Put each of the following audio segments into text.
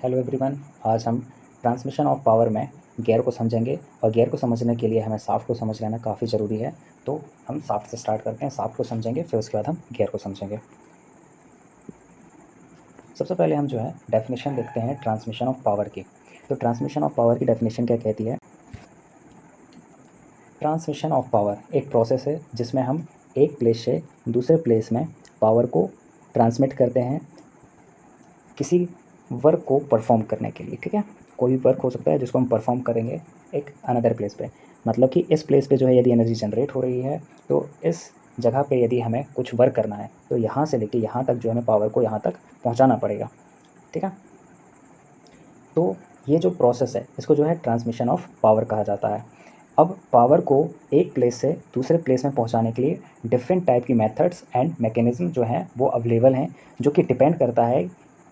Hello everyone. आज हम transmission of power में गियर को समझेंगे और गियर को समझने के लिए हमें शाफ्ट को समझ लेना काफ़ी ज़रूरी है। तो हम शाफ्ट से स्टार्ट करते हैं, शाफ्ट को समझेंगे, फिर उसके बाद हम गियर को समझेंगे। सबसे पहले हम जो है डेफिनेशन देखते हैं ट्रांसमिशन ऑफ पावर की। तो ट्रांसमिशन ऑफ पावर की डेफिनेशन क्या कहती है? ट्रांसमिशन ऑफ पावर एक प्रोसेस है जिसमें हम एक प्लेस से दूसरे प्लेस में पावर को ट्रांसमिट करते हैं किसी वर्क को परफॉर्म करने के लिए। ठीक है, कोई भी वर्क हो सकता है जिसको हम परफॉर्म करेंगे एक अनदर प्लेस पे। मतलब कि इस प्लेस पे जो है यदि एनर्जी जनरेट हो रही है तो इस जगह पे यदि हमें कुछ वर्क करना है तो यहाँ से लेके यहाँ तक जो हमें पावर को यहाँ तक पहुँचाना पड़ेगा। ठीक है, तो ये जो प्रोसेस है इसको जो है ट्रांसमिशन ऑफ पावर कहा जाता है। अब पावर को एक प्लेस से दूसरे प्लेस में पहुंचाने के लिए डिफरेंट टाइप की मेथड्स एंड मैकेनिज्म जो हैं वो अवेलेबल हैं, जो कि डिपेंड करता है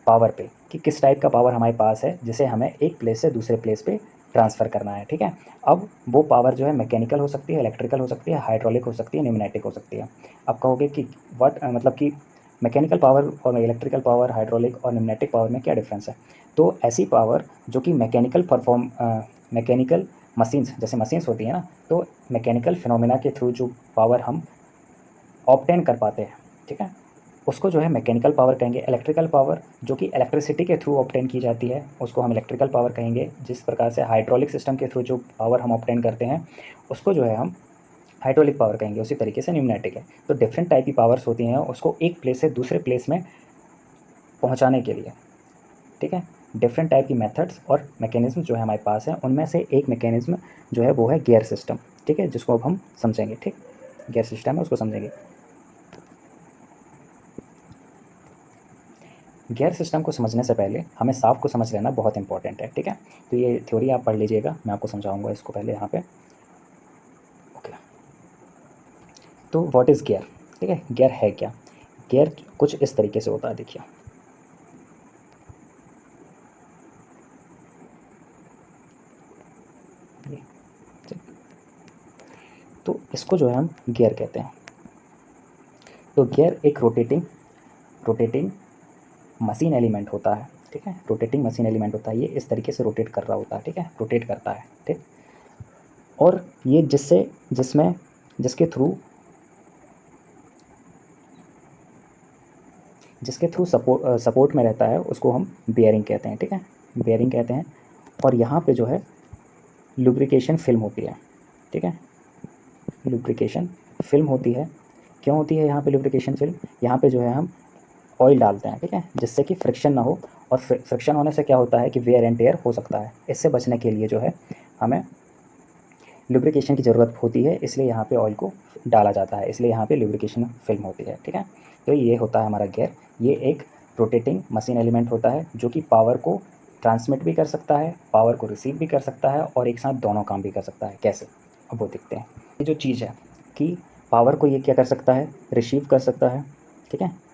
पावर पे कि किस टाइप का पावर हमारे पास है जिसे हमें एक प्लेस से दूसरे प्लेस पे ट्रांसफ़र करना है। ठीक है, अब वो पावर जो है मैकेनिकल हो सकती है, इलेक्ट्रिकल हो सकती है, हाइड्रोलिक हो सकती है, न्यूमेटिक हो सकती है। आप कहोगे कि व्हाट मतलब कि मैकेनिकल पावर और इलेक्ट्रिकल पावर, हाइड्रोलिक और न्यूमेटिक पावर में क्या डिफरेंस है? तो ऐसी पावर जो कि मैकेनिकल मशीन्स, जैसे मशीन्स होती हैं ना, तो मैकेनिकल फिनोमेना के थ्रू जो पावर हम ऑब्टेन कर पाते हैं, ठीक है, उसको जो है मैकेनिकल पावर कहेंगे। इलेक्ट्रिकल पावर जो कि इलेक्ट्रिसिटी के थ्रू ऑब्टेन की जाती है उसको हम इलेक्ट्रिकल पावर कहेंगे। जिस प्रकार से हाइड्रोलिक सिस्टम के थ्रू जो पावर हम ऑब्टेन करते हैं उसको जो है हम हाइड्रोलिक पावर कहेंगे। उसी तरीके से न्यूमेटिक है। तो डिफरेंट टाइप की पावर्स होती हैं उसको एक प्लेस से दूसरे प्लेस में पहुँचाने के लिए। ठीक है, डिफरेंट टाइप की मेथड्स और मैकेनिज्म जो है हमारे पास है, उनमें से एक मैकेनिज्म जो है वो है गियर सिस्टम। ठीक है, जिसको अब हम समझेंगे। ठीक, गियर सिस्टम है उसको समझेंगे। गियर सिस्टम को समझने से पहले हमें शाफ्ट को समझ लेना बहुत इंपॉर्टेंट है। ठीक है, तो ये थ्योरी आप पढ़ लीजिएगा, मैं आपको समझाऊंगा इसको पहले यहाँ पे। ओके, तो व्हाट इज़ गियर? ठीक है, गियर है क्या? गियर कुछ इस तरीके से होता है, देखिए। तो इसको जो है हम गियर कहते हैं। तो गियर एक रोटेटिंग मशीन एलिमेंट होता है। ठीक है, रोटेटिंग मशीन एलिमेंट होता है। ये इस तरीके से रोटेट कर रहा होता है। ठीक है, रोटेट करता है। ठीक, और ये जिसमें जिसके थ्रू सपोर्ट में रहता है उसको हम बेयरिंग कहते हैं। ठीक है, बेयरिंग कहते हैं। और यहाँ पे जो है लुब्रिकेशन फिल्म होती है। ठीक है, लुब्रिकेशन फिल्म होती है। क्यों होती है यहाँ पे लुब्रिकेशन फिल्म? यहाँ पे जो है हम ऑयल डालते हैं। ठीक है, जिससे कि फ्रिक्शन ना हो, और फ्रिक्शन होने से क्या होता है कि वेयर एंड टेयर हो सकता है। इससे बचने के लिए जो है हमें लुब्रिकेशन की ज़रूरत होती है, इसलिए यहाँ पे ऑयल को डाला जाता है, इसलिए यहाँ पे लुब्रिकेशन फिल्म होती है। ठीक है, तो ये होता है हमारा गियर। ये एक रोटेटिंग मशीन एलिमेंट होता है जो कि पावर को ट्रांसमिट भी कर सकता है, पावर को रिसीव भी कर सकता है, और एक साथ दोनों काम भी कर सकता है। कैसे? अब वो देखते हैं। ये जो चीज़ है कि पावर को ये क्या कर सकता है, रिसीव कर सकता है। ठीक है,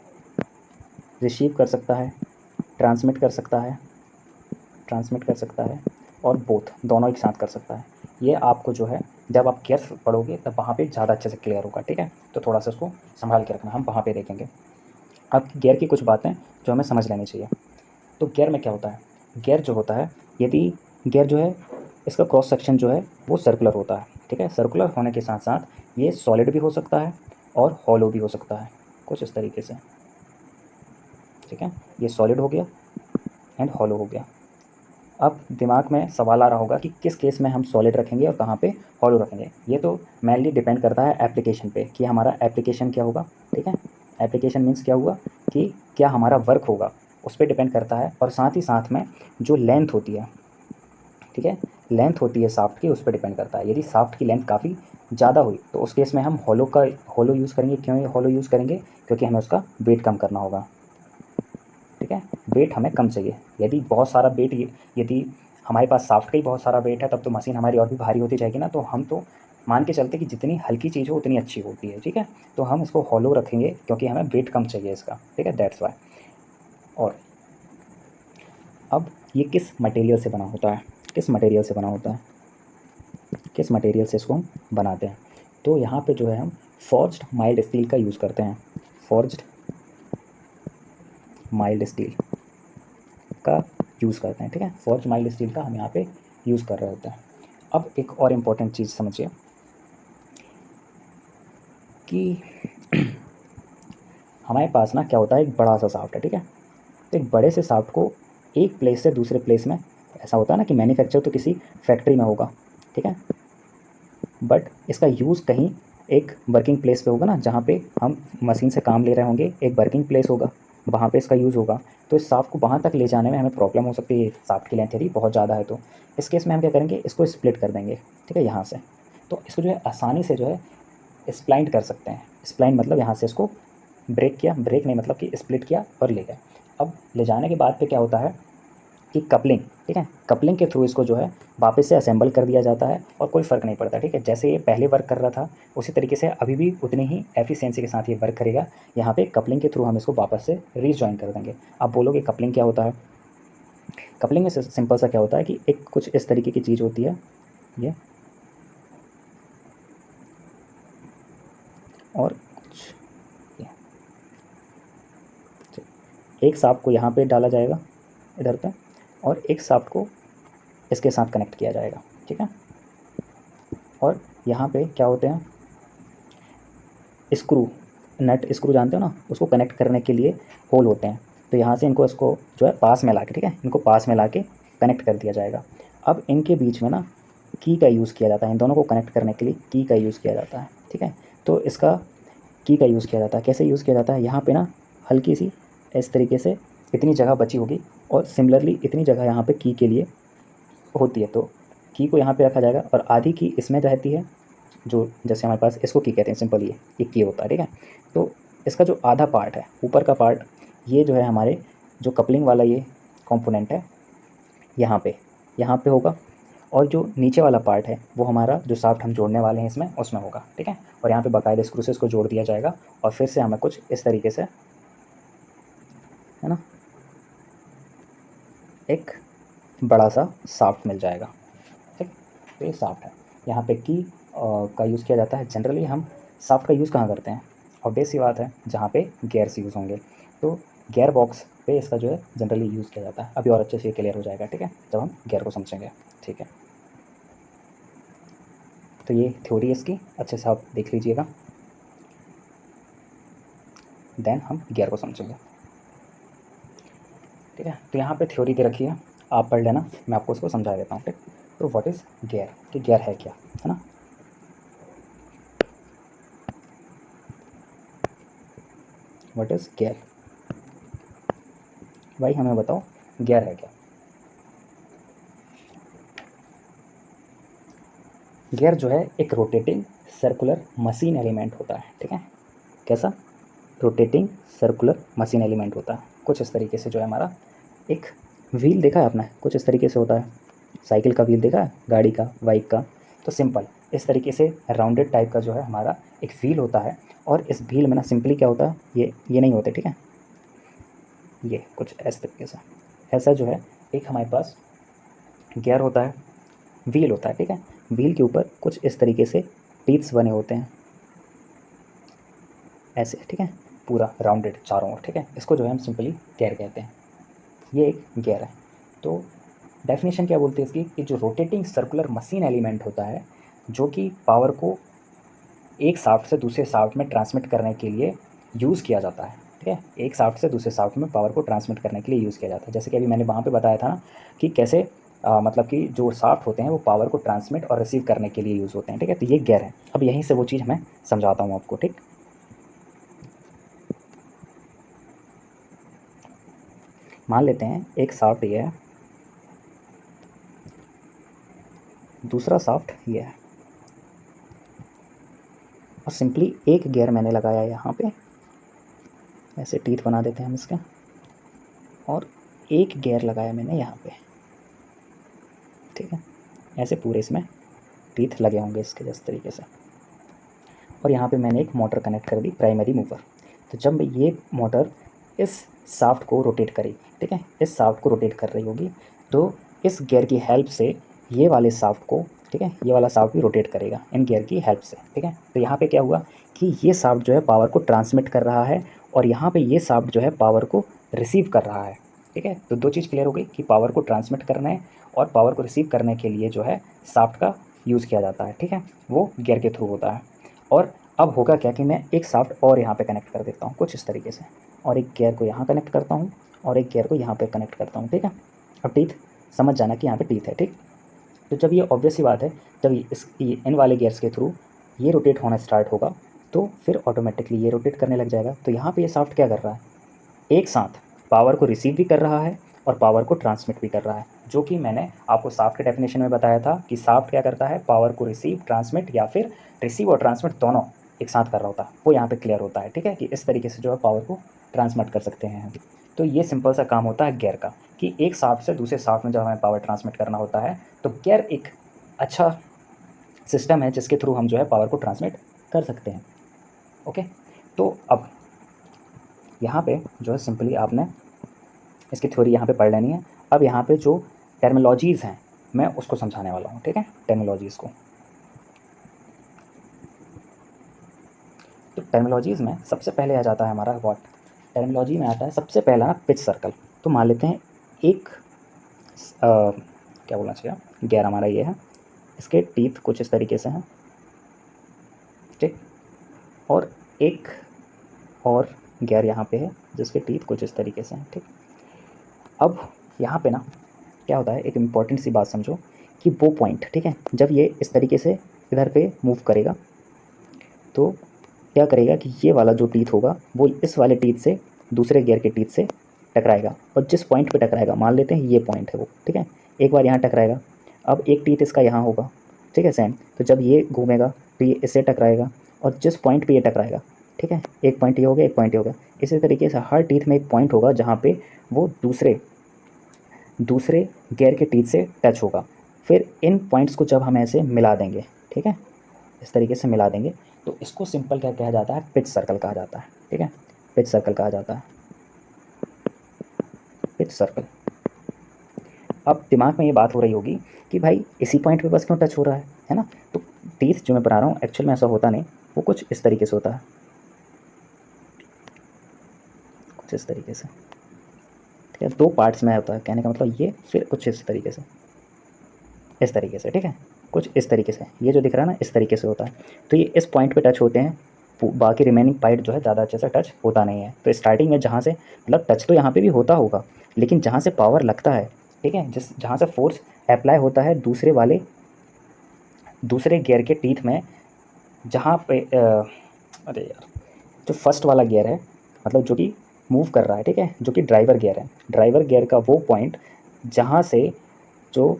रिसीव कर सकता है, ट्रांसमिट कर सकता है, और बोथ दोनों एक साथ कर सकता है। ये आपको जो है जब आप गियर्स पढ़ोगे तब वहाँ पे ज़्यादा अच्छे से क्लियर होगा। ठीक है, तो थोड़ा सा उसको संभाल के रखना, हम वहाँ पे देखेंगे। अब गियर की कुछ बातें जो हमें समझ लेनी चाहिए। तो गियर में क्या होता है? गियर जो होता है, यदि गियर जो है इसका क्रॉस सेक्शन जो है वो सर्कुलर होता है। ठीक है, सर्कुलर होने के साथ साथ ये सॉलिड भी हो सकता है और हॉलो भी हो सकता है, कुछ इस तरीके से। ठीक है, ये सॉलिड हो गया एंड हॉलो हो गया। अब दिमाग में सवाल आ रहा होगा कि किस केस में हम सॉलिड रखेंगे और कहाँ पे हॉलो रखेंगे। ये तो मेनली डिपेंड करता है एप्लीकेशन पे कि हमारा एप्लीकेशन क्या होगा। ठीक है, एप्लीकेशन मीन्स क्या हुआ कि क्या हमारा वर्क होगा, उस पर डिपेंड करता है। और साथ ही साथ में जो लेंथ होती है, ठीक है, लेंथ होती है शाफ्ट की, उस पर डिपेंड करता है। यदि शाफ्ट की लेंथ काफ़ी ज़्यादा हुई तो उस केस में हम हॉलो यूज़ करेंगे। क्यों ये हॉलो यूज़ करेंगे? क्योंकि हमें उसका वेट कम करना होगा। ठीक है, वेट हमें कम चाहिए। यदि बहुत सारा वेट, यदि हमारे पास शाफ्ट का ही बहुत सारा वेट है तब तो मशीन हमारी और भी भारी होती जाएगी ना। तो हम तो मान के चलते कि जितनी हल्की चीज़ हो उतनी अच्छी होती है। ठीक है, तो हम इसको हॉलो रखेंगे क्योंकि हमें वेट कम चाहिए इसका। ठीक है, दैट्स वाई। और अब ये किस मटेरियल से बना होता है? किस मटेरियल से बना होता है? किस मटेरियल से इसको हम बनाते हैं? तो यहाँ पे जो है हम फॉर्ज्ड माइल्ड स्टील का यूज़ करते हैं। फॉर्ज्ड माइल्ड स्टील का यूज़ करते हैं, ठीक है। फॉर्ज माइल्ड स्टील का हम यहाँ पे यूज़ कर रहे होते हैं। अब एक और इम्पॉर्टेंट चीज़ समझिए कि हमारे पास ना क्या होता है, एक बड़ा सा शाफ्ट है, ठीक है। तो एक बड़े से शाफ्ट को एक प्लेस से दूसरे प्लेस में, ऐसा होता है ना कि मैन्युफैक्चर तो किसी फैक्ट्री में होगा, ठीक है, बट इसका यूज़ कहीं एक वर्किंग प्लेस पे होगा ना, जहाँ पे हम मशीन से काम ले रहे होंगे, एक वर्किंग प्लेस होगा, वहाँ पे इसका यूज़ होगा। तो इस शाफ्ट को वहाँ तक ले जाने में हमें प्रॉब्लम हो सकती है, शाफ्ट की लेंथ यदि बहुत ज़्यादा है तो इस केस में हम क्या करेंगे, इसको स्प्लिट कर देंगे, ठीक है, यहाँ से। तो इसको जो है आसानी से जो है स्प्लाइंट कर सकते हैं। स्प्लाइंट मतलब यहाँ से इसको ब्रेक किया, ब्रेक नहीं मतलब कि स्प्लिट किया और ले गए। अब ले जाने के बाद पे क्या होता है कि कपलिंग, ठीक है, कपलिंग के थ्रू इसको जो है वापस से असेंबल कर दिया जाता है और कोई फ़र्क नहीं पड़ता, ठीक है। जैसे ये पहले वर्क कर रहा था उसी तरीके से अभी भी उतनी ही एफिशिएंसी के साथ ये वर्क करेगा। यहाँ पे कपलिंग के थ्रू हम इसको वापस से रीजॉइन कर देंगे। आप बोलोगे कपलिंग क्या होता है? कपलिंग में सिंपल सा क्या होता है कि एक कुछ इस तरीके की चीज़ होती है ये, और कुछ ये। एक शाफ्ट को यहाँ पे डाला जाएगा इधर पे, और एक शाफ्ट को इसके साथ कनेक्ट किया जाएगा, ठीक है। और यहाँ पे क्या होते हैं, स्क्रू, नट स्क्रू जानते हो ना, उसको कनेक्ट करने के लिए होल होते हैं। तो यहाँ से इनको इसको जो है पास में ला के, ठीक है, इनको पास में ला के कनेक्ट कर दिया जाएगा। अब इनके बीच में ना की का यूज़ किया जाता है, इन दोनों को कनेक्ट करने के लिए की का यूज़ किया जाता है, ठीक है। तो इसका की का यूज़ किया जाता है, कैसे यूज़ किया जाता है, यहाँ पे ना हल्की सी इस तरीके से इतनी जगह बची होगी, और सिमिलरली इतनी जगह यहाँ पे की के लिए होती है। तो की को यहाँ पे रखा जाएगा और आधी की इसमें रहती है, जो जैसे हमारे पास इसको की कहते हैं, सिंपल ये की होता है, ठीक है। तो इसका जो आधा पार्ट है, ऊपर का पार्ट, ये जो है हमारे जो कपलिंग वाला ये कंपोनेंट है, यहाँ पे होगा, और जो नीचे वाला पार्ट है वो हमारा जो शाफ्ट हम जोड़ने वाले हैं इसमें, उसमें होगा, ठीक है। और यहाँ पे बाकायदा स्क्रू से इसको जोड़ दिया जाएगा और फिर से हमें कुछ इस तरीके से, है ना, एक बड़ा सा शाफ्ट मिल जाएगा, ठीक। तो ये शाफ्ट है, यहाँ पे की का यूज़ किया जाता है। जनरली हम शाफ्ट का यूज़ कहाँ करते हैं, ऑब्वियस सी बात है, जहाँ पे गियर्स यूज़ होंगे, तो गियर बॉक्स पे इसका जो है जनरली यूज़ किया जाता है। अभी और अच्छे से क्लियर हो जाएगा, ठीक है, जब हम गियर को समझेंगे, ठीक है। तो ये थ्योरी है इसकी, अच्छे से आप देख लीजिएगा, देन हम गियर को समझेंगे, ठीक है। तो यहाँ पे थ्योरी दे रखी है, आप पढ़ लेना, मैं आपको उसको समझा देता हूँ, ठीक। तो व्हाट इज़ गियर, कि गियर है क्या, है ना। व्हाट इज़ गियर, भाई हमें बताओ गियर है क्या। गियर जो है एक रोटेटिंग सर्कुलर मशीन एलिमेंट होता है, ठीक है। कैसा? रोटेटिंग सर्कुलर मशीन एलिमेंट होता है, कुछ इस तरीके से जो है हमारा एक व्हील देखा है आपने, कुछ इस तरीके से होता है, साइकिल का व्हील देखा है, गाड़ी का, बाइक का। तो सिंपल इस तरीके से राउंडेड टाइप का जो है हमारा एक व्हील होता है, और इस व्हील में ना सिंपली क्या होता है, ये नहीं होते, ठीक है, ये कुछ इस तरीके से, ऐसा जो है एक हमारे पास गियर होता है, व्हील होता है, ठीक है। व्हील के ऊपर कुछ इस तरीके से टीथ्स बने होते हैं ऐसे, ठीक है, पूरा राउंडेड चारों ओर, ठीक है। इसको जो है हम सिंपली गियर कहते हैं, ये एक गियर है। तो डेफिनेशन क्या बोलते हैं इसकी, कि जो रोटेटिंग सर्कुलर मशीन एलिमेंट होता है, जो कि पावर को एक शाफ्ट से दूसरे शाफ्ट में ट्रांसमिट करने के लिए यूज़ किया जाता है, ठीक है। एक शाफ्ट से दूसरे शाफ्ट में पावर को ट्रांसमिट करने के लिए यूज़ किया जाता है। जैसे कि अभी मैंने वहाँ पे बताया था ना कि कैसे मतलब कि जो शाफ्ट होते हैं वो पावर को ट्रांसमिट और रिसीव करने के लिए यूज़ होते हैं, ठीक है। तो ये गियर है। अब यहीं से वो चीज़ मैं समझाता हूँ आपको, ठीक। मान लेते हैं एक शाफ्ट ये है, दूसरा शाफ्ट ये है, और सिंपली एक गियर मैंने लगाया यहाँ पे, ऐसे टीथ बना देते हैं हम इसके, और एक गियर लगाया मैंने यहाँ पे, ठीक है। ऐसे पूरे इसमें टीथ लगे होंगे इसके जिस तरीके से, और यहाँ पे मैंने एक मोटर कनेक्ट कर दी, प्राइमरी मूवर। तो जब ये मोटर इस शाफ्ट को रोटेट करेगी, ठीक है, इस शाफ्ट को रोटेट कर रही होगी, तो इस गियर की हेल्प से ये वाले शाफ्ट को, ठीक है, ये वाला शाफ्ट भी रोटेट करेगा इन गियर की हेल्प से, ठीक है। तो यहाँ पे क्या हुआ कि ये शाफ्ट जो है पावर को ट्रांसमिट कर रहा है, और यहाँ पे ये शाफ्ट जो है पावर को रिसीव कर रहा है। ठीक है, तो दो चीज़ क्लियर हो गई कि पावर को ट्रांसमिट करने और पावर को रिसीव करने के लिए जो है शाफ्ट का यूज़ किया जाता है। ठीक है, वो गियर के थ्रू होता है। और अब होगा क्या कि मैं एक शाफ्ट और यहाँ पे कनेक्ट कर देता हूँ कुछ इस तरीके से, और एक गियर को यहाँ कनेक्ट करता हूँ और एक गियर को यहाँ पे कनेक्ट करता हूँ। ठीक है, अब टीथ समझ जाना कि यहाँ पे टीथ है। ठीक, तो जब ये ऑब्वियस सी बात है, जब ये इन वाले गियर्स के थ्रू ये रोटेट होना स्टार्ट होगा तो फिर ऑटोमेटिकली ये रोटेट करने लग जाएगा। तो यहाँ पे ये शाफ्ट क्या कर रहा है, एक साथ पावर को रिसीव भी कर रहा है और पावर को ट्रांसमिट भी कर रहा है, जो कि मैंने आपको शाफ्ट के डेफिनेशन में बताया था कि शाफ्ट क्या करता है, पावर को रिसीव, ट्रांसमिट या फिर रिसीव और ट्रांसमिट दोनों एक साथ कर रहा होता है। वो यहाँ पे क्लियर होता है। ठीक है, कि इस तरीके से जो है पावर को ट्रांसमिट कर सकते हैं। तो ये सिंपल सा काम होता है गियर का, कि एक शाफ्ट से दूसरे शाफ्ट में जब हमें पावर ट्रांसमिट करना होता है तो गियर एक अच्छा सिस्टम है जिसके थ्रू हम जो है पावर को ट्रांसमिट कर सकते हैं। ओके, तो अब यहाँ पे जो है सिंपली आपने इसकी थ्योरी यहाँ पे पढ़ लेनी है। अब यहाँ पे जो टर्मिनोलॉजीज़ हैं मैं उसको समझाने वाला हूँ। ठीक है, टर्मिनोलॉजीज़ को, तो टर्मिनोलॉजीज़ में सबसे पहले आ जाता है हमारा व्हाट, टर्मिनोलॉजी में आता है सबसे पहला ना पिच सर्कल। तो मान लेते हैं एक क्या बोलना चाहिए, गियर हमारा ये है, इसके टीथ कुछ इस तरीके से हैं। ठीक, और एक और गियर यहाँ पे है जिसके टीथ कुछ इस तरीके से हैं। ठीक, अब यहाँ पे ना क्या होता है, एक इम्पॉर्टेंट सी बात समझो कि वो पॉइंट, ठीक है, जब ये इस तरीके से इधर पे मूव करेगा तो क्या करेगा कि ये वाला जो टीथ होगा वो इस वाले टीथ से दूसरे गियर के टीथ से टकराएगा, और जिस पॉइंट पे टकराएगा, मान लेते हैं ये पॉइंट है वो, ठीक है, एक बार यहाँ टकराएगा, अब एक टीथ इसका यहाँ होगा। ठीक है, सेम, तो जब ये घूमेगा तो ये इससे टकराएगा, और जिस पॉइंट पे ये टकराएगा, ठीक है, एक पॉइंट ये हो गया, एक पॉइंट ये हो गया, इसी तरीके से हर टीथ में एक पॉइंट होगा जहाँ पे वो दूसरे गियर के टीथ से टच होगा। फिर इन पॉइंट्स को जब हम ऐसे मिला देंगे, ठीक है, इस तरीके से मिला देंगे, तो इसको सिंपल क्या कहा जाता है, पिच सर्कल कहा जाता है। ठीक है, पिच सर्कल कहा जाता है, पिच सर्कल। अब दिमाग में ये बात हो रही होगी कि भाई इसी पॉइंट पे बस क्यों टच हो रहा है ना। तो टीथ जो मैं बना रहा हूँ एक्चुअल में ऐसा होता नहीं, वो कुछ इस तरीके से होता है, कुछ इस तरीके से। ठीक है, दो पार्ट्स में होता है, कहने का मतलब ये, फिर कुछ इस तरीके से, इस तरीके से। ठीक है, कुछ इस तरीके से, ये जो दिख रहा है ना इस तरीके से होता है। तो ये इस पॉइंट पे टच होते हैं, बाकी रिमेनिंग पार्ट जो है ज़्यादा अच्छे से टच होता नहीं है। तो स्टार्टिंग में जहाँ से मतलब टच तो यहाँ पे भी होता होगा, लेकिन जहाँ से पावर लगता है, ठीक है, जहाँ से फोर्स अप्लाई होता है दूसरे गियर के टीथ में, जहाँ पे अरे यार, जो फर्स्ट वाला गियर है, मतलब जो कि मूव कर रहा है, ठीक है, जो कि ड्राइवर गियर है, ड्राइवर गियर का वो पॉइंट जहाँ से जो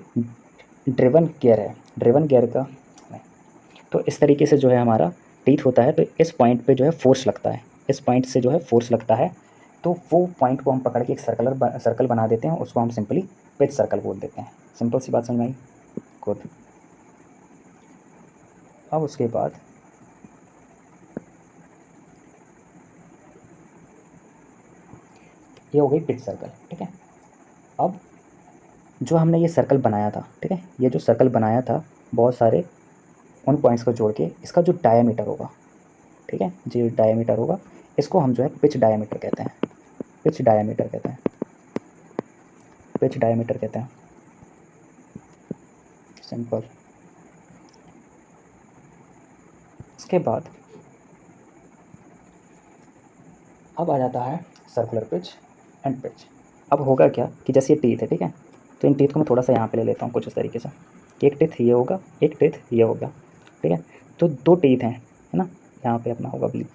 ड्रिवन गियर है, ड्रिवन गियर का, तो इस तरीके से जो है हमारा टीथ होता है। तो इस पॉइंट पे जो है फोर्स लगता है, इस पॉइंट से जो है फोर्स लगता है, तो वो पॉइंट को हम पकड़ के एक सर्कल बना देते हैं, उसको हम सिंपली पिच सर्कल बोल देते हैं। सिंपल सी बात समझ में आई। गुड। अब उसके बाद ये हो गई पिच सर्कल। ठीक है, अब जो हमने ये सर्कल बनाया था, ठीक है, ये जो सर्कल बनाया था बहुत सारे उन पॉइंट्स को जोड़ के, इसका जो डायमीटर होगा, ठीक है, जो डायमीटर होगा, इसको हम जो है पिच डायमीटर कहते हैं, पिच डायमीटर कहते हैं, पिच डायमीटर कहते हैं, सिंपल। इसके बाद अब आ जाता है सर्कुलर पिच एंड पिच। अब होगा क्या कि जैसे ये टीथ है, ठीक है, तो इन टीथ को मैं थोड़ा सा यहाँ पे ले लेता हूँ कुछ इस तरीके से, कि एक टीथ ये होगा, एक टीथ ये होगा। ठीक है, तो दो टीथ हैं, है ना, यहाँ पे अपना होगा बी।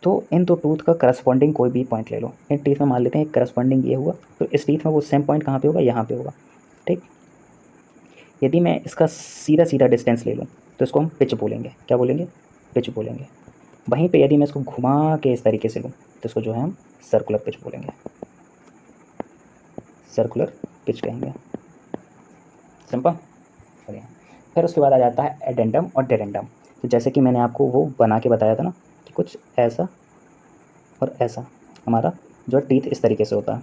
तो इन दो टूथ का करस्पॉन्डिंग कोई भी पॉइंट ले लो, इन टीथ में मान लेते हैं करस्पॉन्डिंग ये हुआ, तो इस टीथ में वो सेम पॉइंट कहाँ पे होगा, यहाँ पे होगा। ठीक, यदि मैं इसका सीधा सीधा डिस्टेंस ले लूँ तो इसको हम पिच बोलेंगे, क्या बोलेंगे, पिच बोलेंगे। वहीं पे यदि मैं इसको घुमा के इस तरीके से लूँ तो इसको जो है हम सर्कुलर पिच बोलेंगे, सर्कुलर पिच कहेंगे। सिंपल, बढ़िया। फिर उसके बाद आ जाता है एडेंडम और डेडेंडम। तो जैसे कि मैंने आपको वो बना के बताया था ना कि कुछ ऐसा और ऐसा हमारा जो टीथ इस तरीके से होता है।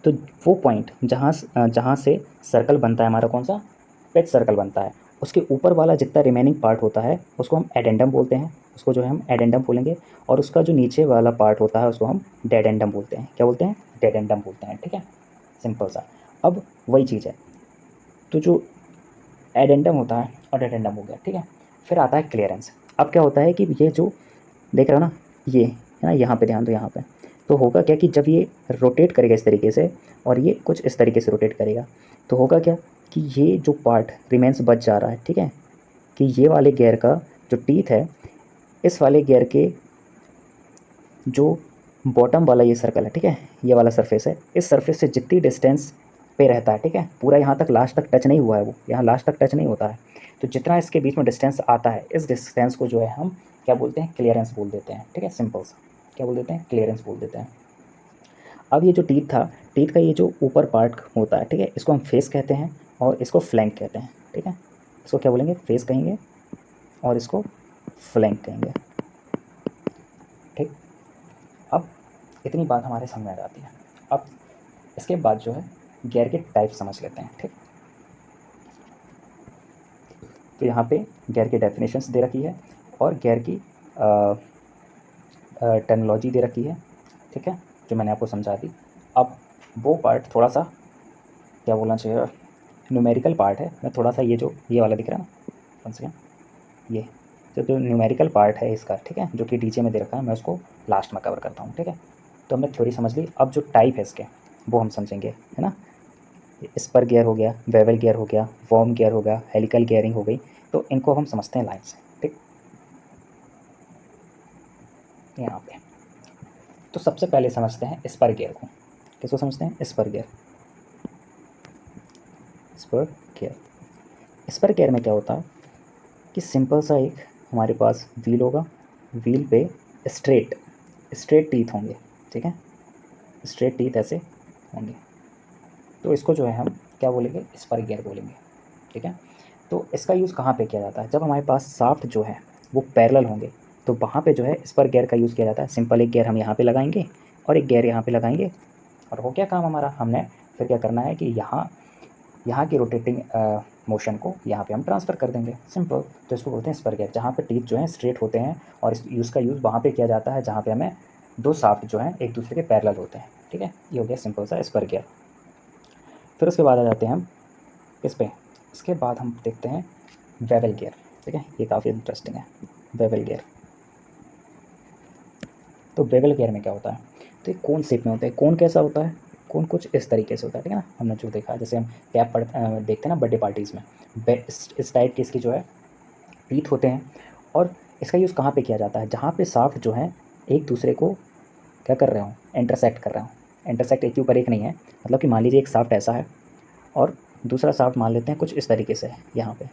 तो वो पॉइंट जहाँ से सर्कल बनता है हमारा, कौन सा, पिच सर्कल बनता है, उसके ऊपर वाला जितना रिमेनिंग पार्ट होता है उसको हम एडेंडम बोलते हैं, उसको जो है हम एडेंडम बोलेंगे। और उसका जो नीचे वाला पार्ट होता है उसको हम डेडेंडम बोलते हैं। क्या बोलते हैं? डेडेंडम बोलते हैं। ठीक है, सिंपल सा। अब वही चीज़ है, तो जो एडेंडम होता है और डेडेंडम हो गया, ठीक है। फिर आता है क्लियरेंस। अब क्या होता है कि ये जो देख रहे हो ना, ये है ना, यहाँ पे ध्यान दो, यहाँ पे तो होगा क्या कि जब ये रोटेट करेगा इस तरीके से और ये कुछ इस तरीके से रोटेट करेगा, तो होगा क्या कि ये जो पार्ट रिमेंस बच जा रहा है, ठीक है, कि ये वाले गियर का जो टीथ है, इस वाले गियर के जो बॉटम वाला ये सर्कल है, ठीक है, ये वाला सरफेस है, इस सरफेस से जितनी डिस्टेंस पे रहता है, ठीक है, पूरा यहाँ तक लास्ट तक टच नहीं हुआ है, वो यहाँ लास्ट तक टच नहीं होता है, तो जितना इसके बीच में डिस्टेंस आता है, इस डिस्टेंस को जो है हम क्या बोलते हैं? क्लियरेंस बोल देते हैं। ठीक है, सिंपल सा क्या बोल देते हैं? क्लियरेंस बोल देते हैं। अब ये जो टीथ था, टीथ का ये जो ऊपर पार्ट होता है, ठीक है, इसको हम फेस कहते हैं और इसको फ्लैंक कहते हैं। ठीक है, इसको क्या बोलेंगे? फेस कहेंगे और इसको फ्लैंक कहेंगे। ठीक, अब इतनी बात हमारे समझ में आ जाती है। अब इसके बाद जो है गियर के टाइप समझ लेते हैं। ठीक, तो यहाँ पे गियर की डेफिनेशंस दे रखी है और गियर की टर्मिनोलॉजी दे रखी है। ठीक है, जो मैंने आपको समझा दी। अब वो पार्ट थोड़ा सा क्या बोलना चाहिए, न्यूमेरिकल पार्ट है। मैं थोड़ा सा ये वाला दिख रहा है ना, वन सेकेंड, ये जो न्यूमेरिकल पार्ट है इसका, ठीक है, जो कि डीजे में दे रखा है, मैं उसको लास्ट में कवर करता हूँ। ठीक है, तो हमने थ्योरी समझ ली। अब जो टाइप है इसके वो हम समझेंगे, है ना। स्पर गियर हो गया, बेवल गियर हो गया, वॉर्म गियर हो गया, हेलिकल गियरिंग हो गई। तो इनको हम समझते हैं लाइन से। ठीक, यहाँ पे तो सबसे पहले समझते हैं स्पर गियर को। किसको समझते हैं? Spur gear. Spur gear, spur gear में क्या होता है कि सिंपल सा एक हमारे पास व्हील होगा, व्हील पे स्ट्रेट स्ट्रेट टीथ होंगे। ठीक है, स्ट्रेट टीथ ऐसे होंगे, तो इसको जो है हम क्या बोलेंगे? स्पर गियर बोलेंगे। ठीक है, तो इसका यूज़ कहाँ पे किया जाता है? जब हमारे पास शाफ्ट जो है वो पैरेलल होंगे, तो वहाँ पे जो है स्पर गियर का यूज़ किया जाता है। सिंपल एक गियर हम यहाँ पे लगाएंगे और एक गियर यहाँ पे लगाएंगे, और हो क्या काम हमारा। हमने फिर क्या करना है कि यहाँ यहाँ की रोटेटिंग मोशन को यहाँ पे हम ट्रांसफ़र कर देंगे, सिंपल। तो इसको बोलते हैं स्पर गियर, जहाँ पे टीथ जो हैं स्ट्रेट होते हैं, और इस यूज़ का यूज़ वहाँ पे किया जाता है जहाँ पे हमें दो शाफ्ट जो हैं एक दूसरे के पैरेलल होते हैं। ठीक है, ये हो गया सिंपल सा स्पर गियर। फिर उसके बाद आ जाते हैं हम इस पे, इसके बाद हम देखते हैं बेवल गियर। ठीक है, ये काफ़ी इंटरेस्टिंग है, बेवल गियर। तो बेवल गियर में क्या होता है? तो ये कोन शेप में होता है। कोन कैसा होता है? कोन कुछ इस तरीके से होता है, ठीक है ना। हमने जो देखा, जैसे हम कैप देखते हैं ना बर्थडे पार्टीज़ में, इस टाइप के इसकी जो है टीथ होते हैं। और इसका यूज़ कहाँ पे किया जाता है? जहाँ पे शाफ्ट जो है एक दूसरे को क्या कर रहे हो? इंटरसेक्ट कर रहे हो। इंटरसेक्ट एक के ऊपर एक नहीं है, मतलब कि मान लीजिए एक शाफ्ट ऐसा है और दूसरा शाफ्ट मान लेते हैं कुछ इस तरीके से है यहाँ पे,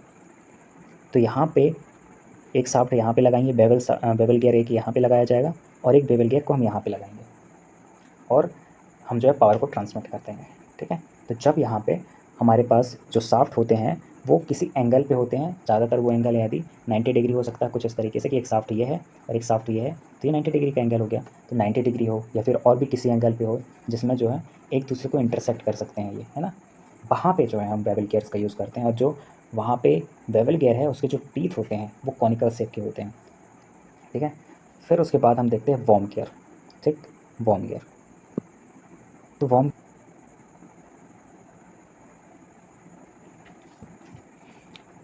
तो यहाँ पे एक शाफ्ट यहाँ पे लगाएंगे, बेवल गियर एक यहाँ पे लगाया जाएगा और एक बेवल गियर को हम यहाँ पे लगाएंगे, और हम जो है पावर को ट्रांसमिट करते हैं। ठीक है, तो जब यहाँ पे हमारे पास जो शाफ्ट होते हैं वो किसी एंगल पे होते हैं, ज़्यादातर वो एंगल है यदि 90 डिग्री हो सकता है, कुछ इस तरीके से कि एक शाफ्ट ये है और एक शाफ्ट ये है, तो ये 90 डिग्री का एंगल हो गया। तो 90 डिग्री हो या फिर और भी किसी एंगल पे हो जिसमें जो है एक दूसरे को इंटरसेक्ट कर सकते हैं, ये है ना, वहाँ पे जो है हम बेवल गियर्स का यूज़ करते हैं। और जो वहाँ पे बेवल गियर है उसके जो टीथ होते हैं वो कॉनिकल शेप के होते हैं। ठीक है, फिर उसके बाद हम देखते हैं वॉर्म गियर। ठीक, वॉर्म गियर, तो हम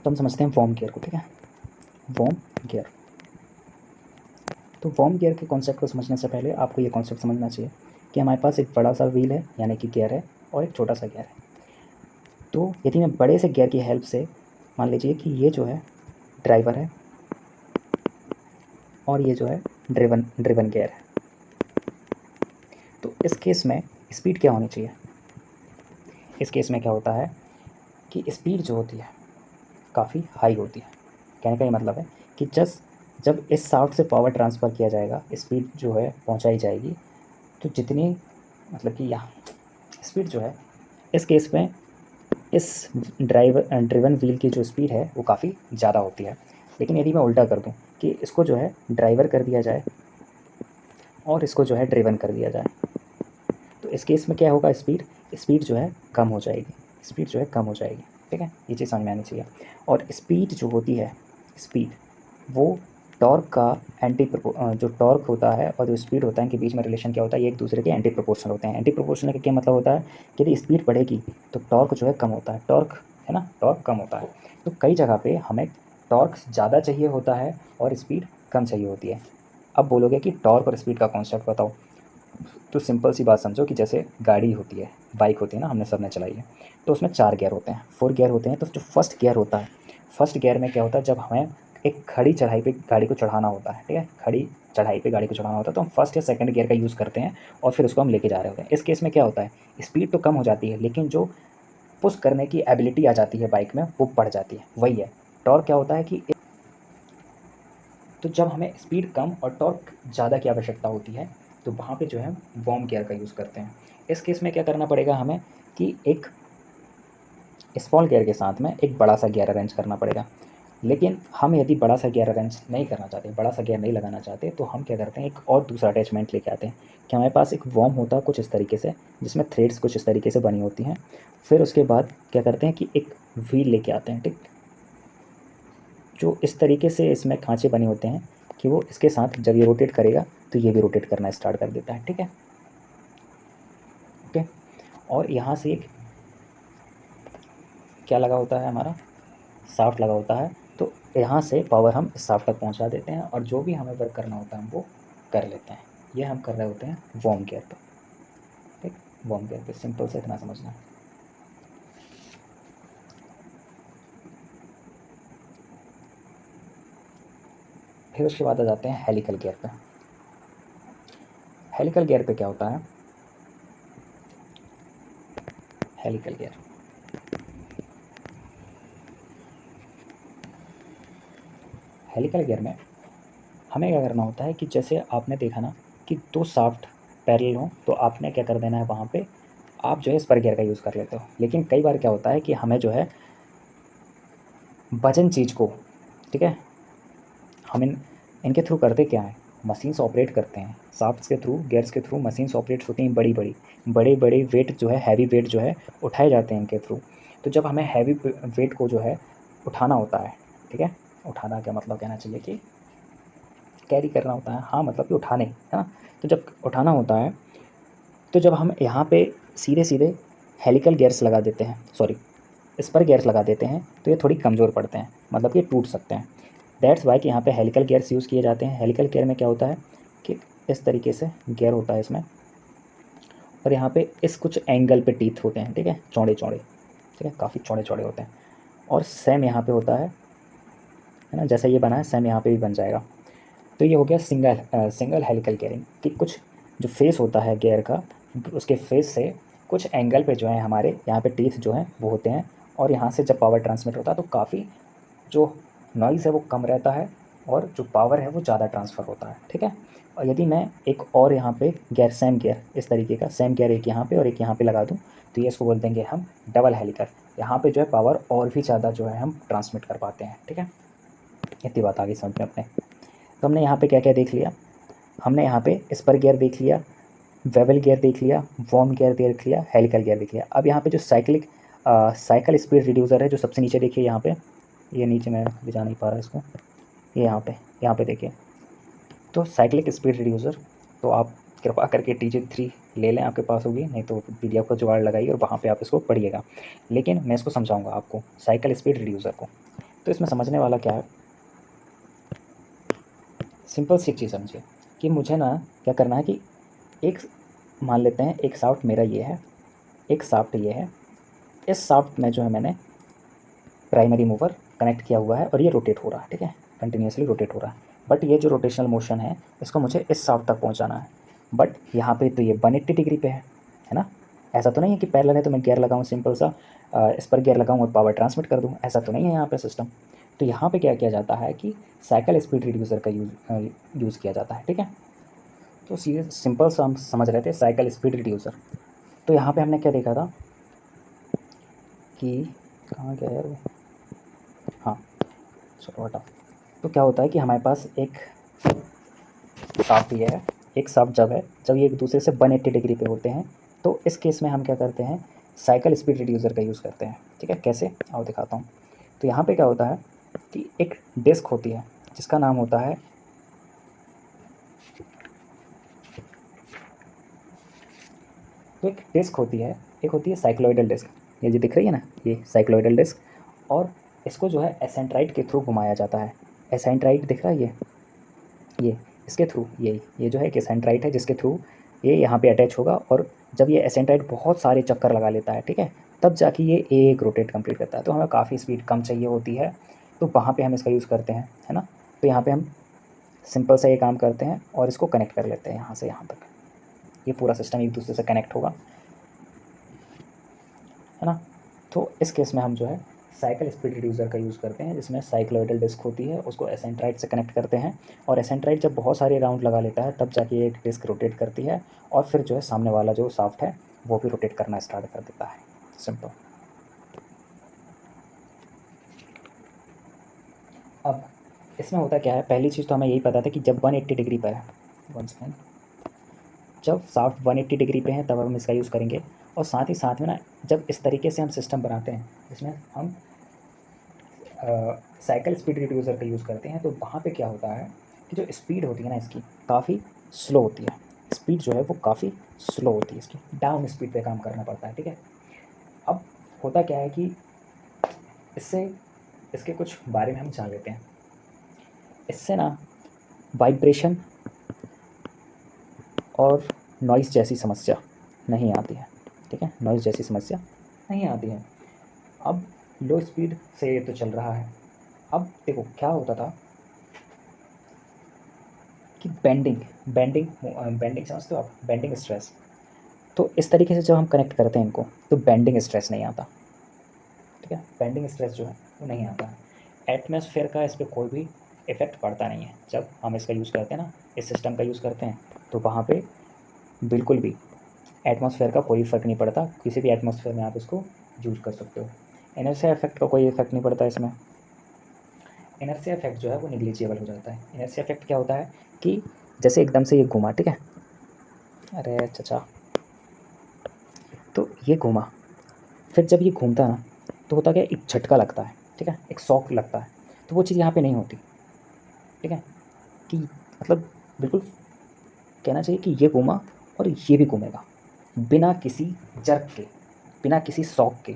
समझते हैं वॉर्म गियर को। ठीक है, वॉर्म गियर। तो वॉर्म गियर के कॉन्सेप्ट को समझने से पहले आपको ये कॉन्सेप्ट समझना चाहिए कि हमारे पास एक बड़ा सा व्हील है यानी कि गियर है, और एक छोटा सा गियर है। तो यदि मैं बड़े से गियर की हेल्प से, मान लीजिए कि ये जो है ड्राइवर है और ये जो है ड्रिवन ड्रिवन गियर है, तो इस केस में स्पीड क्या होनी चाहिए? इस केस में क्या होता है कि स्पीड जो होती है काफ़ी हाई होती है। कहने का ये मतलब है कि जब इस शाफ्ट से पावर ट्रांसफ़र किया जाएगा, स्पीड जो है पहुंचाई जाएगी, तो जितनी, मतलब कि यहाँ स्पीड जो है इस केस में इस ड्रिवन व्हील की जो स्पीड है वो काफ़ी ज़्यादा होती है। लेकिन यदि मैं उल्टा कर दूँ कि इसको जो है ड्राइवर कर दिया जाए और इसको जो है ड्रिवन कर दिया जाए, तो इस केस में क्या होगा? स्पीड जो है कम हो जाएगी, स्पीड जो है कम हो जाएगी। ठीक है, ये चीज़ समझ में आनी चाहिए। और स्पीड जो होती है, स्पीड वो टॉर्क का जो टॉर्क होता है और जो स्पीड होता है, इनके बीच में रिलेशन क्या होता है, ये एक दूसरे के एंटी प्रोपोर्शनल होते हैं। एंटी प्रोपोर्शनल का क्या मतलब होता है कि यदि स्पीड बढ़ेगी तो टॉर्क जो है कम होता है, टॉर्क है ना, टॉर्क कम होता है। तो कई जगह पे हमें टॉर्क ज़्यादा चाहिए होता है और स्पीड कम चाहिए होती है। अब बोलोगे कि टॉर्क और स्पीड का कॉन्सेप्ट बताओ, तो सिंपल सी बात समझो कि जैसे गाड़ी होती है, बाइक होती है ना, हमने सबने चलाई है, तो उसमें 4 गियर होते हैं, 4 गियर होते हैं। तो जो फर्स्ट गियर होता है, फर्स्ट गियर में क्या होता है, जब हमें एक खड़ी चढ़ाई पे गाड़ी को चढ़ाना होता है, ठीक है, खड़ी चढ़ाई पे गाड़ी को चढ़ाना होता है, तो हम फर्स्ट या सेकंड गियर का यूज़ करते हैं और फिर उसको हम लेके जा रहे होते हैं। इस केस में क्या होता है, स्पीड तो कम हो जाती है लेकिन जो पुश करने की एबिलिटी आ जाती है बाइक में वो बढ़ जाती है, वही है टॉर्क। क्या होता है कि तो जब हमें स्पीड कम और टॉर्क ज़्यादा की आवश्यकता होती है तो वहाँ पे जो है वार्म गियर का यूज़ करते हैं। इस केस में क्या करना पड़ेगा हमें कि एक स्मॉल गियर के साथ में एक बड़ा सा गियर अरेंज करना पड़ेगा। लेकिन हम यदि बड़ा सा गियर अरेंज नहीं करना चाहते, बड़ा सा गियर नहीं लगाना चाहते, तो हम क्या करते हैं, एक और दूसरा अटैचमेंट लेके आते हैं कि हमारे पास एक वॉर्म होता है कुछ इस तरीके से, जिसमें थ्रेड्स कुछ इस तरीके से बनी होती हैं। फिर उसके बाद क्या करते हैं कि एक व्हील लेके आते हैं, ठीक, जो इस तरीके से इसमें खाँचे बने होते हैं कि वो इसके साथ जब ये रोटेट करेगा तो ये भी रोटेट करना स्टार्ट कर देता है, ठीक है, ओके। और यहाँ से एक क्या लगा होता है, हमारा शाफ्ट लगा होता है, तो यहाँ से पावर हम इस शाफ्ट तक पहुँचा देते हैं और जो भी हमें वर्क करना होता है हम वो कर लेते हैं। ये हम कर रहे होते हैं वार्म गियर पर, ठीक, वार्म गियर पर सिंपल से इतना समझना है। फिर उसके बाद आ जाते हैं हेलिकल गियर पे। हेलिकल गियर पे क्या होता है, हेलिकल गियर, हेलिकल गियर में हमें क्या करना होता है कि जैसे आपने देखा ना कि दो शाफ्ट पैरेलल हों तो आपने क्या कर देना है, वहाँ पे आप जो है स्पर गियर का यूज़ कर लेते हो। लेकिन कई बार क्या होता है कि हमें जो है वजन चीज़ को, ठीक है, हम इनके थ्रू करते क्या है, मशीन्स ऑपरेट करते हैं शाफ्ट्स के थ्रू, गियर्स के थ्रू मशीन्स ऑपरेट होती हैं, बड़े बड़े वेट जो है, हैवी वेट जो है उठाए जाते हैं इनके थ्रू। तो जब हमें हैवी वेट को जो है उठाना होता है, ठीक है, उठाना क्या मतलब कहना चाहिए कि कैरी करना होता है, हाँ मतलब कि उठाने, है ना। तो जब उठाना होता है तो जब हम यहाँ पे सीधे सीधे हेलिकल गियर्स लगा देते हैं, सॉरी स्पर गियर्स लगा देते हैं, तो ये थोड़ी कमज़ोर पड़ते हैं, मतलब कि टूट सकते हैं। दैट्स वाई कि यहाँ पे हेलिकल गियर्स यूज़ किए जाते हैं। हेलिकल गियर में क्या होता है कि इस तरीके से गियर होता है इसमें, और यहाँ पे इस कुछ एंगल पे टीथ होते हैं, ठीक है, चौड़े चौड़े, ठीक है, काफ़ी चौड़े चौड़े होते हैं। और सेम यहाँ पे होता है ना, जैसा ये बना है सेम यहाँ पे भी बन जाएगा। तो ये हो गया सिंगल हेलिकल गियरिंग कि कुछ जो फेस होता है गियर का, उसके फेस से कुछ एंगल पे जो है हमारे यहाँ पे टीथ जो हैं वो होते हैं, और यहाँ से जब पावर ट्रांसमिट होता है तो काफ़ी जो नॉइज़ है वो कम रहता है और जो पावर है वो ज़्यादा ट्रांसफ़र होता है, ठीक है। और यदि मैं एक और यहाँ पे गियर, सेम गियर इस तरीके का सेम गियर एक यहाँ पे और एक यहाँ पे लगा दूँ, तो ये इसको बोल देंगे हम डबल हेलिकल। यहाँ पे जो है पावर और भी ज़्यादा जो है हम ट्रांसमिट कर पाते हैं, ठीक है। इतनी बात आगे समझ में अपने। तो हमने यहाँ पे क्या क्या देख लिया, हमने यहाँ पे स्पर गियर देख लिया, वेवल गियर देख लिया, वॉर्म गियर देख लिया, हेलिकल गियर देख लिया। अब यहाँ पे जो साइकिल स्पीड रिड्यूसर है जो सबसे नीचे देखिए, यहाँ पे ये नीचे मैं भी जा नहीं पा रहा इसको, ये यहाँ पे देखिए, तो साइक्लिक स्पीड रिड्यूसर, तो आप कृपा करके TG3 ले लें, आपके पास होगी, नहीं तो PDF का जुगाड़ लगाइए और वहाँ पे आप इसको पढ़िएगा। लेकिन मैं इसको समझाऊंगा आपको साइकिल स्पीड रिड्यूसर को। तो इसमें समझने वाला क्या है, सिंपल सी एक चीज़ समझिए कि मुझे ना क्या करना है कि एक, मान लेते हैं एक शाफ्ट मेरा ये है, एक शाफ्ट ये है, इस शाफ्ट में जो है मैंने प्राइमरी मूवर कनेक्ट किया हुआ है और ये रोटेट हो रहा है, ठीक है, कंटिन्यूसली रोटेट हो रहा है। बट ये जो रोटेशनल मोशन है इसको मुझे इस शाफ्ट तक पहुंचाना है। बट यहाँ पे तो ये 180 डिग्री पे है ना। ऐसा तो नहीं है कि पैरेलल है तो मैं गियर लगाऊँ सिंपल सा, इस पर गियर लगाऊँ और पावर ट्रांसमिट कर दूँ, ऐसा तो नहीं है यहाँ पे सिस्टम। तो यहाँ पे क्या किया जाता है कि साइकिल स्पीड रिड्यूसर का यूज़ किया जाता है, ठीक है। तो सीधे सिंपल सा हम समझ रहे थे साइकिल स्पीड रिड्यूसर। तो यहाँ पे हमने क्या देखा था कि कहाँ गया यार वो, हाँ चलो हटा। तो क्या होता है कि हमारे पास एक शाफ्ट ये है, एक शाफ्ट जब है, जब ये एक दूसरे से 180 डिग्री पे होते हैं, तो इस केस में हम क्या करते हैं, साइकिल स्पीड रिड्यूसर का यूज़ करते हैं। ठीक है, कैसे आओ दिखाता हूँ। तो यहाँ पे क्या होता है कि एक डिस्क होती है जिसका नाम होता है तो एक डिस्क होती है, एक होती है साइक्लोइडल डिस्क, ये जो दिख रही है ना, ये साइक्लोइडल डिस्क। और इसको जो है एसेंट्राइड के थ्रू घुमाया जाता है। एसेंट्राइड दिख रहा है ये इसके थ्रू ये जो है कि एसेंट्राइड है जिसके थ्रू ये यहाँ पे अटैच होगा। और जब ये एसेंट्राइड बहुत सारे चक्कर लगा लेता है, ठीक है, तब जाके ये एक रोटेट कंप्लीट करता है। तो हमें काफ़ी स्पीड कम चाहिए होती है, तो वहाँ पे हम इसका यूज़ करते हैं, है ना। तो यहाँ पे हम सिंपल सा ये काम करते हैं और इसको कनेक्ट कर लेते हैं यहाँ से यहाँ तक। ये पूरा सिस्टम एक दूसरे से कनेक्ट होगा, है ना। तो इस केस में हम जो है साइकिल स्पीड रिड्यूसर का यूज़ करते हैं, जिसमें साइक्लोइडल डिस्क होती है, उसको एसेंट्राइड से कनेक्ट करते हैं। और एसेंट्राइड जब बहुत सारे राउंड लगा लेता है तब जाके एक डिस्क रोटेट करती है, और फिर जो है सामने वाला जो शाफ्ट है वो भी रोटेट करना स्टार्ट कर देता है। सिंपल। अब इसमें होता क्या है, पहली चीज़ तो हमें यही पता था कि जब 180 डिग्री पर है, 1 सेकेंड, जब शाफ्ट 180 डिग्री पे है तब हम इसका यूज़ करेंगे। और साथ ही साथ में ना, जब इस तरीके से हम सिस्टम बनाते हैं जिसमें हम साइकिल स्पीड रिड्यूसर का यूज़ करते हैं, तो वहाँ पे क्या होता है कि जो स्पीड होती है ना इसकी काफ़ी स्लो होती है। स्पीड जो है वो काफ़ी स्लो होती है, इसकी डाउन स्पीड पे काम करना पड़ता है। ठीक है, अब होता क्या है कि इससे इसके कुछ बारे में हम जान लेते हैं। इससे ना वाइब्रेशन और नॉइज़ जैसी समस्या नहीं आती है। ठीक है, नॉइज़ जैसी समस्या नहीं आती है। अब लो स्पीड से ये तो चल रहा है। अब देखो क्या होता था कि बेंडिंग समझते हो आप, बेंडिंग स्ट्रेस। तो इस तरीके से जब हम कनेक्ट करते हैं इनको तो बेंडिंग स्ट्रेस नहीं आता। ठीक है, बेंडिंग स्ट्रेस जो है वो नहीं आता है। एटमॉस्फेयर का इस पर कोई भी इफ़ेक्ट पड़ता नहीं है। जब हम इसका यूज़ करते हैं ना, इस सिस्टम का यूज़ करते हैं, तो वहाँ पे बिल्कुल भी एटमॉस्फेयर का कोई फ़र्क नहीं पड़ता। किसी भी एटमॉस्फेयर में आप इसको यूज़ कर सकते हो। इनर्शिया इफेक्ट का कोई इफेक्ट नहीं पड़ता इसमें। इनर्शिया इफेक्ट जो है वो निग्लिजिबल हो जाता है। इनर्शिया इफेक्ट क्या होता है कि जैसे एकदम से ये घूमा, ठीक है, अरे चचा, तो ये घूमा, फिर जब ये घूमता है ना तो होता क्या, एक झटका लगता है, ठीक है, एक शॉक लगता है। तो वो चीज़ यहाँ पे नहीं होती। ठीक है, कि मतलब बिल्कुल कहना चाहिए कि ये घूमा और ये भी घूमेगा बिना किसी जर्क के, बिना किसी शॉक के।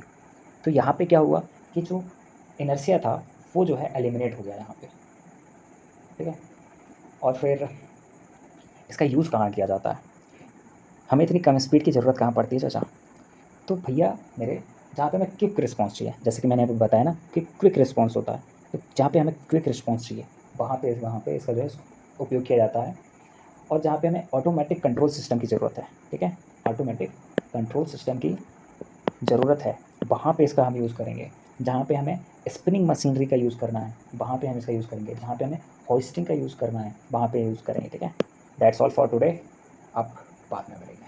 तो यहाँ पे क्या हुआ कि जो इनर्शिया था वो जो है एलिमिनेट हो गया यहाँ पे। ठीक है, और फिर इसका यूज़ कहाँ किया जाता है, हमें इतनी कम स्पीड की ज़रूरत कहाँ पड़ती है चाचा। तो भैया मेरे, जहाँ पे हमें क्विक रिस्पॉन्स चाहिए, जैसे कि मैंने अभी बताया ना कि क्विक रिस्पॉन्स होता है, तो जहाँ पे हमें क्विक रिस्पॉन्स चाहिए वहाँ पे इसका जो है उपयोग किया जाता है। और जहाँ पे हमें ऑटोमेटिक कंट्रोल सिस्टम की ज़रूरत है, ठीक है, ऑटोमेटिक कंट्रोल सिस्टम की ज़रूरत है, वहाँ पे इसका हम यूज़ करेंगे। जहाँ पे हमें स्पिनिंग मशीनरी का यूज़ करना है वहाँ पे हम इसका यूज़ करेंगे। जहाँ पे हमें होइस्टिंग का यूज़ करना है वहाँ पे यूज़ करेंगे। ठीक है, दैट्स ऑल फॉर टुडे। अब बाद में मिलेंगे।